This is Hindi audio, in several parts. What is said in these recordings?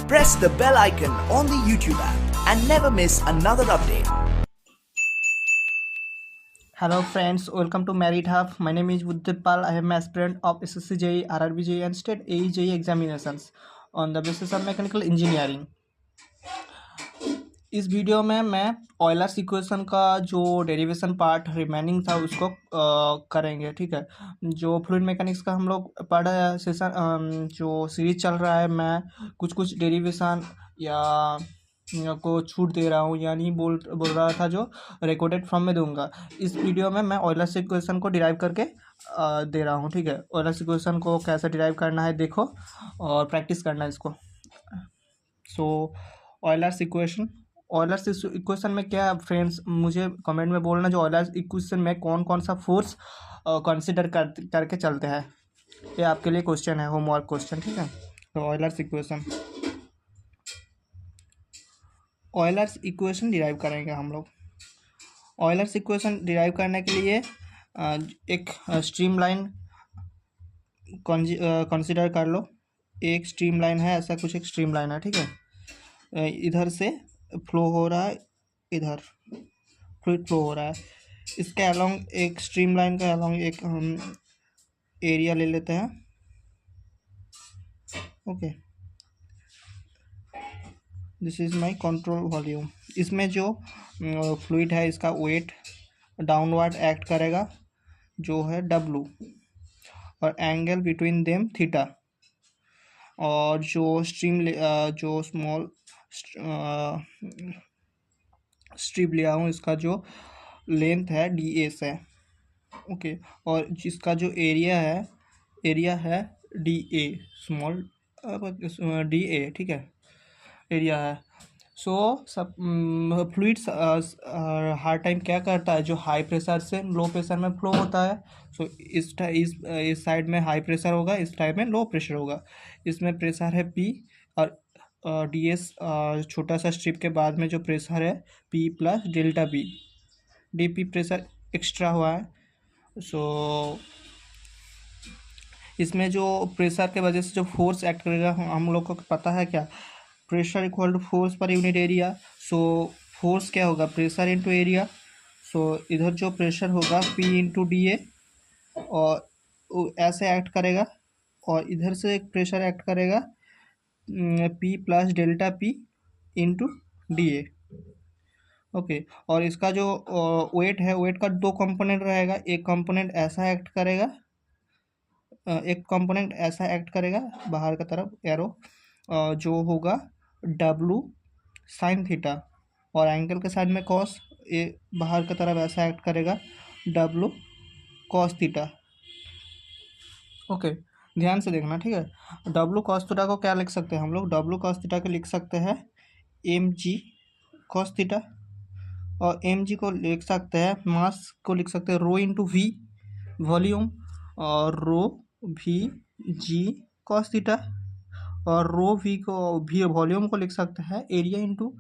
Press the bell icon on the YouTube app and never miss another update. Hello friends, welcome to Merit Hub. My name is Buddhipal. I am an aspirant of SSC JEE, RRB JEE and State AE JEE examinations on the basis of mechanical engineering. इस वीडियो में मैं ऑयलर्स इक्वेशन का जो डेरिवेशन पार्ट रिमेनिंग था उसको करेंगे। ठीक है, जो फ्लूइड मैकेनिक्स का हम लोग पढ़ सेशन जो सीरीज चल रहा है, मैं कुछ कुछ डेरिवेशन या को छूट दे रहा हूँ, यानी बोल रहा था जो रिकॉर्डेड फॉर्म में दूंगा। इस वीडियो में मैं ऑयलर्स इक्वेशन को डिराइव करके दे रहा हूँ। ठीक है, ऑयलर्स इक्वेशन को कैसे डिराइव करना है देखो और प्रैक्टिस करना है इसको। सो ऑयलर्स इक्वेशन में क्या फ्रेंड्स, मुझे कमेंट में बोलना जो ऑयलर्स इक्वेशन में कौन कौन सा फोर्स कंसिडर करके चलते हैं। ये आपके लिए क्वेश्चन है, होमवर्क क्वेश्चन। ठीक है, तो ऑयलर्स इक्वेशन डिराइव करेंगे हम लोग। ऑयलर्स इक्वेशन डिराइव करने के लिए एक स्ट्रीमलाइन कंसिडर कर लो। एक स्ट्रीमलाइन है, ऐसा कुछ एक स्ट्रीमलाइन है। ठीक है, इधर से फ्लो हो रहा है, इधर फ्लूइड फ्लो हो रहा है। इसके अलोंग एक स्ट्रीमलाइन का अलोंग एक हम एरिया ले लेते हैं। Okay, this is my control volume. इसमें जो फ्लूइड है इसका वेट डाउनवर्ड एक्ट करेगा जो है W, और एंगल बिटवीन देम थीटा। और जो जो स्मॉल स्ट्रिप लिया हूँ इसका जो लेंथ है DS है। ओके, और जिसका जो एरिया है DA, स्मॉल DA। ठीक है, एरिया है। सो सब फ्लूइड्स हर टाइम क्या करता है, जो हाई प्रेशर से लो प्रेशर में फ्लो होता है। सो इस साइड में हाई प्रेशर होगा, इस टाइप में लो प्रेशर होगा। इसमें प्रेशर है P, और DS छोटा सा स्ट्रिप के बाद में जो प्रेशर है P plus delta P, DP pressure extra हुआ है। सो इसमें जो प्रेशर के वजह से जो फोर्स एक्ट करेगा, हम लोग को पता है क्या, pressure equal to force per unit area. So force क्या होगा, प्रेशर इंटू एरिया। सो इधर जो प्रेशर होगा P इंटू DA, और ऐसे एक्ट करेगा, और इधर से एक प्रेशर एक्ट करेगा P plus delta P into DA। Okay, और इसका जो वेट है, वेट का दो कंपोनेंट रहेगा। एक कंपोनेंट ऐसा एक्ट करेगा, बाहर का तरफ एरो, जो होगा W साइन थीटा, और एंगल के साइड में कॉस, ये बाहर की तरफ ऐसा एक्ट करेगा W कॉस थीटा। ओके, ध्यान से देखना। ठीक है, W कॉस थीटा को क्या लिख सकते हैं हम लोग, W कॉस थीटा को लिख सकते हैं mg कॉस थीटा, और mg को लिख सकते हैं, मास को लिख सकते हैं रो इंटू V वॉल्यूम, और रो V G कॉस थीटा, और रो V को भी वॉल्यूम को लिख सकते हैं एरिया इंटू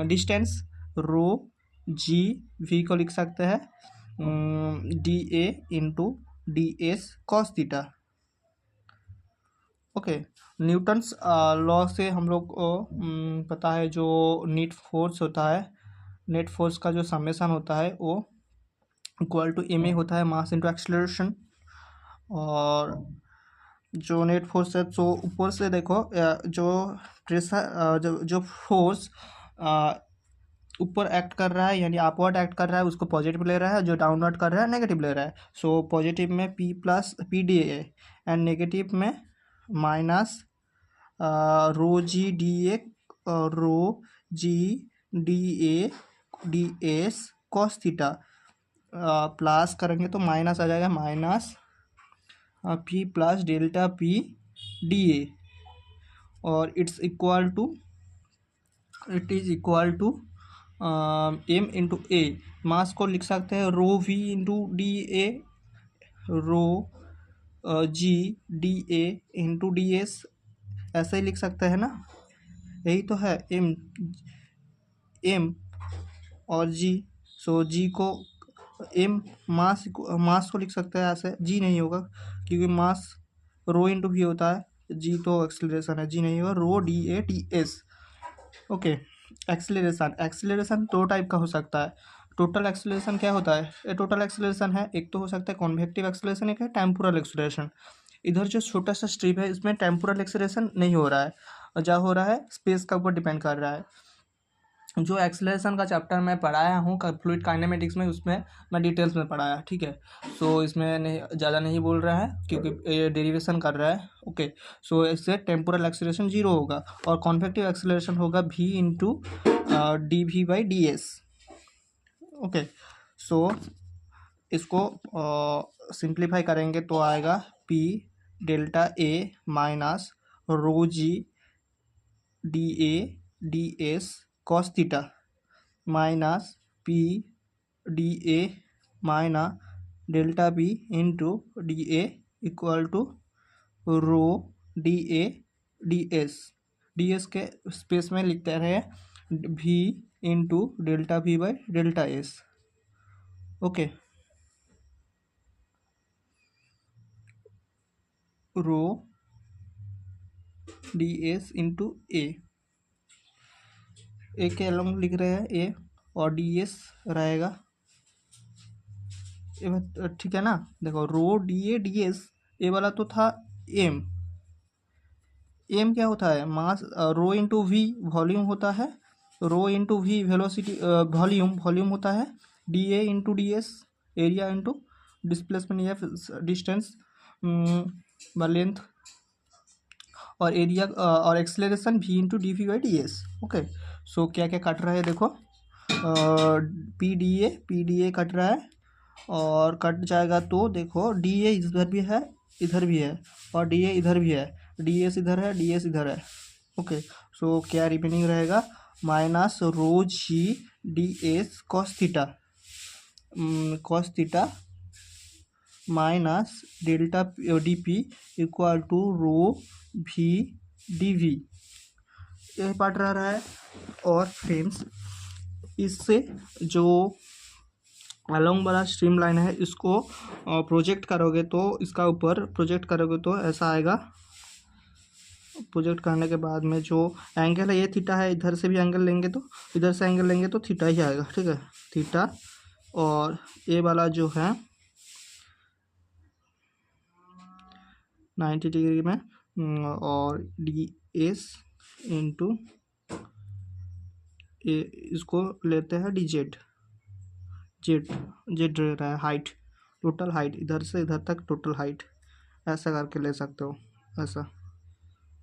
डिस्टेंस, रो G V को लिख सकते हैं DA into DS cos theta. Okay, Newton's law से हम लोग को पता है जो नेट फोर्स होता है, नेट फोर्स का जो समेशन होता है वो इक्वल टू ma होता है, मास इंटू एक्सेलरेशन। और जो नेट फोर्स है, तो ऊपर से देखो जो प्रेशर जो फोर्स ऊपर एक्ट कर रहा है, यानी अपवर्ड एक्ट कर रहा है, उसको पॉजिटिव ले रहा है, जो डाउनवर्ड कर रहा है नेगेटिव ले रहा है। सो पॉजिटिव में P plus PDA, and negative में minus rho G DA, rho G DA DS cos theta, plus करेंगे तो माइनस आ जाएगा, minus P plus delta P DA, और it is equal to M into A। Mass को लिख सकते हैं rho V into DA, rho G DA into DS, ऐसे ही लिख सकते हैं ना, यही तो है M और G। सो G को M, मास को लिख सकते हैं ऐसे, G नहीं होगा क्योंकि मास रो इंटू V होता है, जी तो एक्सेलरेशन है, जी नहीं होगा, rho D A T S. Okay, acceleration, acceleration दो टाइप का हो सकता है। टोटल एक्सेलरेशन क्या होता है, ये टोटल एक्सेलरेशन है, एक तो हो सकता है कॉन्वेक्टिव एक्सेलरेशन, एक है टेम्पोरल एक्सेलरेशन। इधर जो छोटा सा स्ट्रिप है इसमें टेम्पोरल एक्सेलरेशन नहीं हो रहा है, जो हो रहा है स्पेस का ऊपर डिपेंड कर रहा है। जो एक्सेलरेशन का चैप्टर मैं पढ़ाया हूँ फ्लूइड काइनेमेटिक्स में, उसमें मैं डिटेल्स में पढ़ाया, ठीक है। सो इसमें नहीं ज़्यादा नहीं बोल रहा है क्योंकि ये डेरिवेशन कर रहा है। ओके, सो इससे टेम्पोरल एक्सेलरेशन जीरो होगा और कॉन्वेक्टिव एक्सेलरेशन होगा v into D V by D S. Okay, so इसको सिंप्लीफाई करेंगे तो आएगा p delta A minus rho G D A D S cos theta minus P D A minus delta P into D A equal to rho D A D S के स्पेस में लिखते रहे भी into delta P by delta S. Okay, rho D S into A के अलग लिख रहे हैं ए और डी एस रहेगा, ठीक है ना। देखो रो डी एस, ए वाला तो था एम, एम क्या होता है mass, rho into V volume होता है, rho into V velocity volume होता है, D A into D S area into displacement या डिस्टेंस लेंथ, और एरिया और acceleration v into D V by D S. Okay, so क्या क्या कट रहा है देखो, पी डी ए कट रहा है और कट जाएगा तो देखो डी ए इधर भी है इधर भी है और डी ए इधर भी है, डी एस इधर है डी एस इधर है। ओके, सो क्या रिमेनिंग रहेगा minus rho G D S cos theta minus delta D P equal to rho भी डी वी, यह पार्ट रहा है। और फ्रेंड्स इससे जो अलोंग वाला स्ट्रीम लाइन है इसको प्रोजेक्ट करोगे तो इसका ऊपर प्रोजेक्ट करोगे तो ऐसा आएगा। प्रोजेक्ट करने के बाद में जो एंगल है ये थीटा है, इधर से भी एंगल लेंगे तो इधर से एंगल लेंगे तो थीटा ही आएगा, ठीक है, थीटा। और ए वाला जो है 90 डिग्री में और डी एस इंटू ए, इसको लेते हैं डी जेड, जेड रह रहा है हाइट, टोटल हाइट इधर से इधर तक टोटल हाइट, ऐसा करके ले सकते हो ऐसा।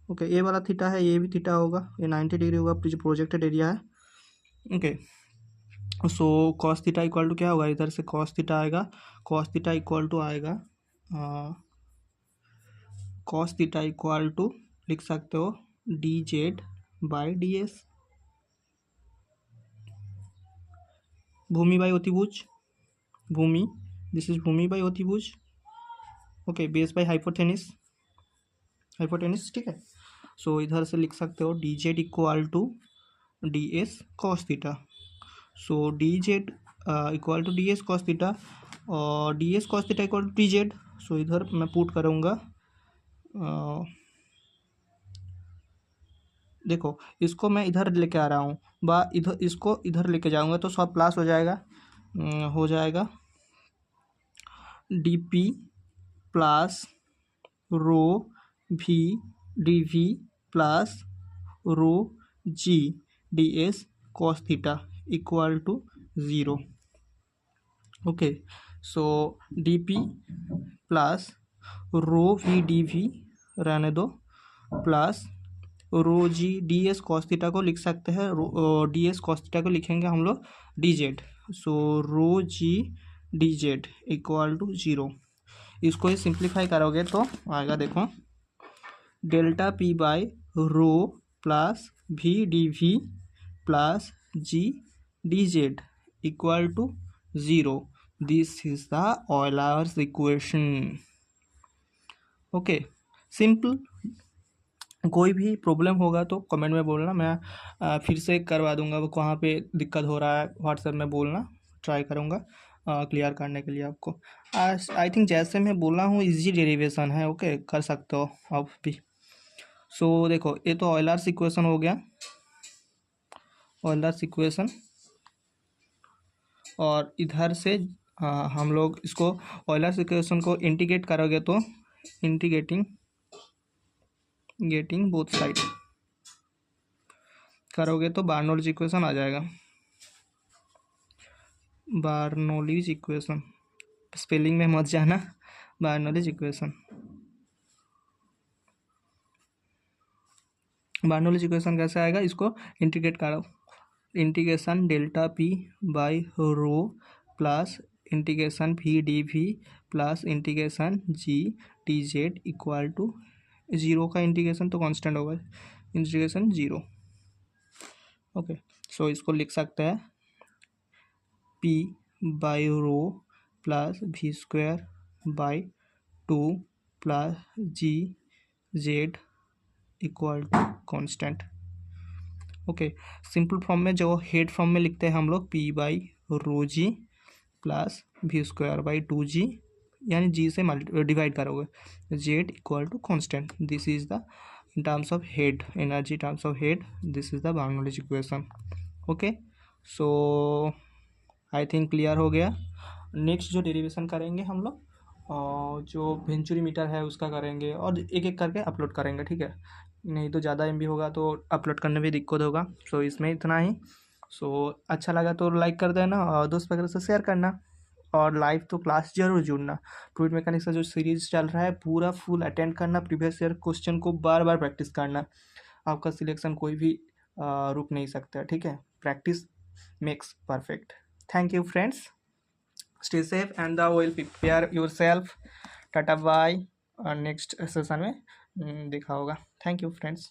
ओके, ये वाला थीटा है, ये भी थीटा होगा, ये 90 डिग्री होगा जो प्रोजेक्टेड एरिया है। Okay, so cos theta equal to क्या होगा, इधर से कॉस थीटा आएगा, कॉस थीटा इक्वल टू आएगा कॉस थीटा इक्वल टू लिख सकते हो D Z by D S, भूमि बाई अतिभुज, भूमि, दिस इज भूमि बाई अतिभुज। ओके, बेस बाई हाइपोटेनिस, ठीक है। सो इधर से लिख सकते हो D Z equal to D S cos theta, so D Z equal to D S cos theta और D S cos theta equal to D Z. So इधर मैं पुट करूँगा, देखो इसको मैं इधर लेके आ रहा हूँ इधर, इसको इधर लेके जाऊँगा तो सब प्लस हो जाएगा डी पी प्लस रो भी D V plus rho G D S cos theta equal to 0। Okay, so D P plus rho V D V रहने दो plus rho G D S cos theta को लिख सकते हैं, डी एस कॉस थीटा को लिखेंगे हम लोग D Z, so rho G D Z equal to 0। इसको ही सिंप्लीफाई करोगे तो आएगा देखो delta P by rho plus V D V plus G D Z equal to 0। This is the Euler's equation. Okay, simple. कोई भी प्रॉब्लम होगा तो कमेंट में बोलना, मैं फिर से करवा दूंगा, वो कहाँ पे दिक्कत हो रहा है व्हाट्सएप में बोलना, ट्राई करूँगा क्लियर करने के लिए आपको। आई थिंक जैसे मैं बोला हूँ इजी डेरिवेशन है, ओके कर सकते हो आप भी। सो देखो ये तो ऑयलर्स इक्वेशन हो गया, ऑयलर्स इक्वेशन। और इधर से हम लोग इसको ऑयलर्स इक्वेशन को इंटीग्रेट करोगे तो इंटीग्रेटिंग गेटिंग बोथ साइड करोगे तो बार्नोलीज इक्वेशन आ जाएगा। बार्नोलीज इक्वेशन, स्पेलिंग में मत जाना, बार्नोलीज इक्वेशन। बार्नोलीज इक्वेशन कैसे आएगा, इसको इंटीग्रेट करो, integration delta P by rho plus integration V D V plus integration G T Z equal to zero का इंटीग्रेशन तो कांस्टेंट होगा, इंटीग्रेशन जीरो। ओके, सो इसको लिख सकते हैं P by rho plus V square by 2 plus G Z equal to constant. Okay, simple form में जो हेड फॉर्म में लिखते हैं हम लोग P by rho G plus V square by 2g, यानी जी से डिवाइड करोगे, Z equal to constant. This is the in terms of head, energy terms of head, this is the Bernoulli's equation. Okay, so I think clear हो गया। नेक्स्ट जो डेरिवेशन करेंगे हम लोग जो वेंचुरी मीटर है उसका करेंगे, और एक एक करके अपलोड करेंगे, ठीक है, नहीं तो ज़्यादा MB होगा तो अपलोड करने में दिक्कत होगा। सो इसमें इतना ही। सो अच्छा लगा तो लाइक कर देना और दोस्त वगैरह से शेयर करना, और लाइव तो क्लास जरूर जुड़ना। फ्लूइड मैकेनिक्स का जो सीरीज चल रहा है पूरा फुल अटेंड करना, प्रीवियस ईयर क्वेश्चन को बार बार प्रैक्टिस करना, आपका सिलेक्शन कोई भी रुक नहीं सकता, ठीक है, practice makes perfect. Thank you friends, stay safe and the will prepare yourself. Tata bye, और नेक्स्ट सेशन में देखा होगा। Thank you friends.